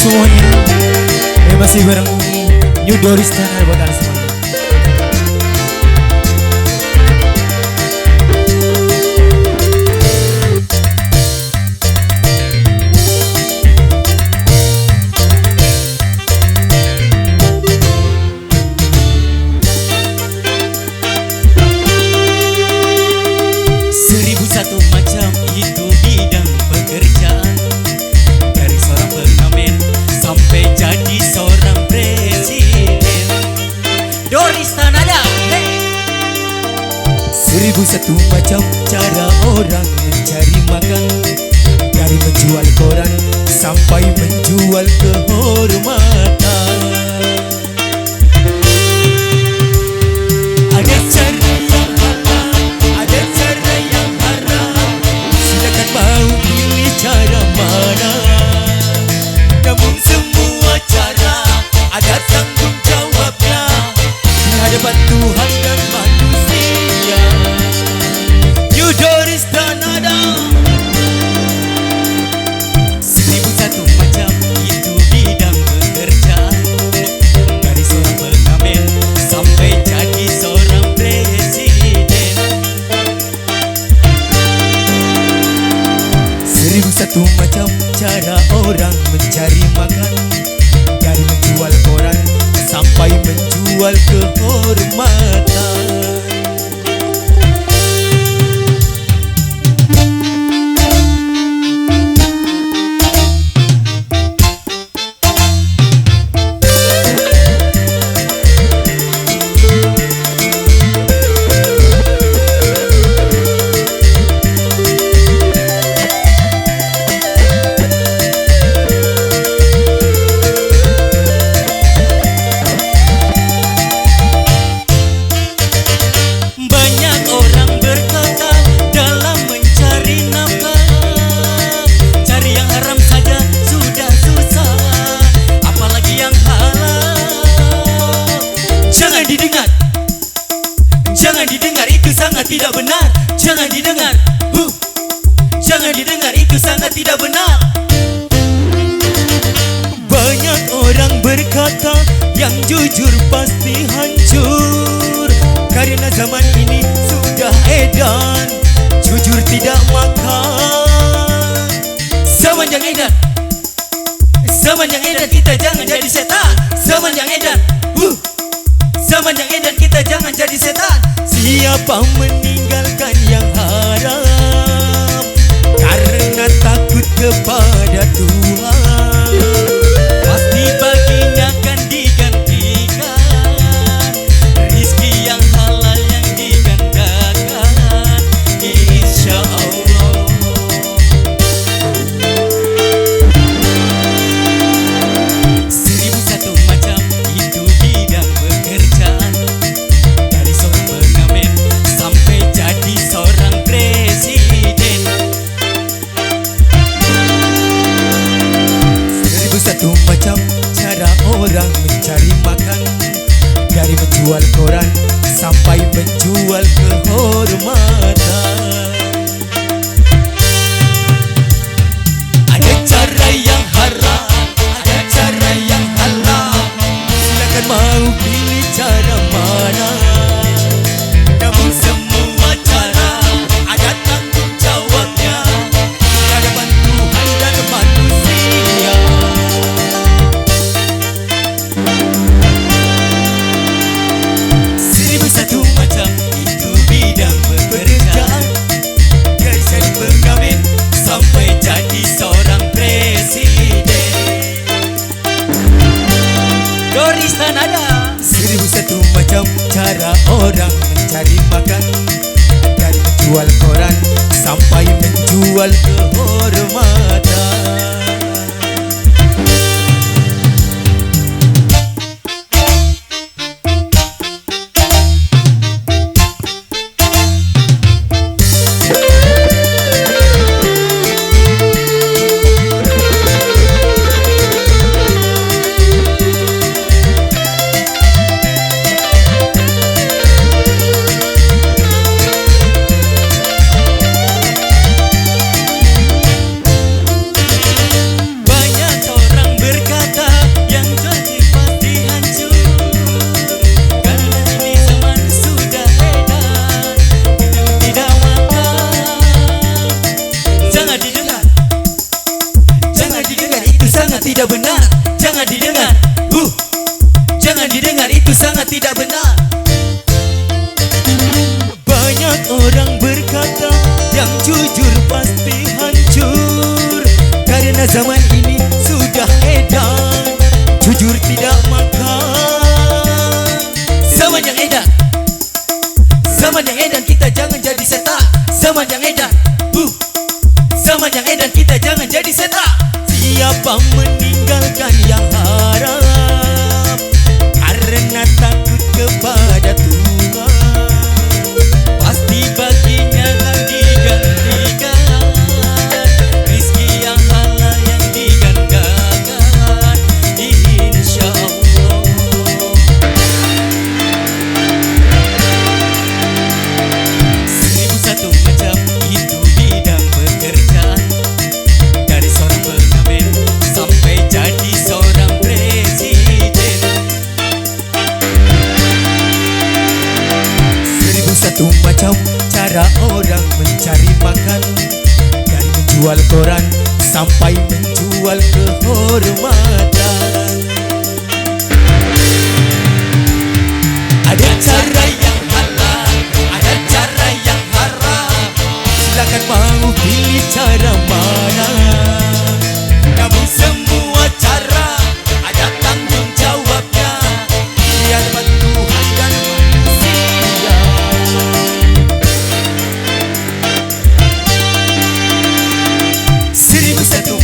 semuanya. Masih bareng New Doris Tanah buat kalian semua. Seribu satu macam itu bidang pekerjaan, dari seorang pengamen sampai jadi seorang presiden. Doris Tanada, hey! Seribu satu macam cara orang mencari makan, dari menjual koran sampai menjual kehormatan. Ada cara yang halal, ada cara yang haram. Silakan mau pilih cara mana. Namun semua cara ada tanggung jawabnya di hadapan Tuhan dan manusia. New Doris Tanada. Seribu satu macam itu bidang pekerjaan, dari seorang pengamen sampai jadi seorang presiden. Seribu satu macam cara orang mencari makan, dari menjual koran sampai menjual kehormatan. Jangan didengar, itu sangat tidak benar. Jangan didengar, jangan didengar, itu sangat tidak benar. Banyak orang berkata yang jujur pasti hancur, karena zaman ini sudah edan jujur tidak makan. Zaman yang edan, zaman yang edan, kita jangan jadi setan. Zaman yang edan, zaman yang edan, kita jangan jadi setan. Siapa meninggalkan yang haram karena takut kepada Tuhan, pasti baginya akan digantikan rizki yang halal yang digandakan, insya Allah. Seribu satu macam itu bidang pekerjaan, dari seorang pengamen sampai jadi seorang presiden. Seribu satu macam cara orang mencari makan, dari menjual koran sampai menjual kehormatan. Ada cara yang haram, ada cara yang halal. Silakan mau pilih cara mana. Namun semua cara ada tanggung jawabnya di hadapan Tuhan dan manusia. Seribu satu macam itu bidang pekerjaan, dari jadi pengamen sampai jadi seorang presiden. Doris Tanada. Seribu satu macam cara orang mencari makan, dari menjual koran sampai menjual kehormatan. tidak benar, jangan didengar. Jangan didengar, itu sangat tidak benar. Banyak orang berkata yang jujur pasti hancur, karena zaman ini sudah edan jujur tidak makan. Zaman yang edan, zaman yang edan, kita jangan jadi setan. Zaman yang edan, zaman yang edan, kita jangan jadi setan. Siapa meninggalkan yang haram karena takut kepada Tuhan, pasti baginya akan digantikan rizki yang halal yang digandangkan, insya Allah. Seribu satu macam itu bidang pekerjaan, dari seorang pengamen sampai jadi seorang presiden. Seribu satu macam cara orang mencari makan, dari menjual koran sampai menjual kehormatan. Ada cara yang halal, ada cara yang haram, silakan mau pilih cara mana. Namun semua cara ada tanggung jawabnya di hadapan Tuhan dan manusia. Seribu satu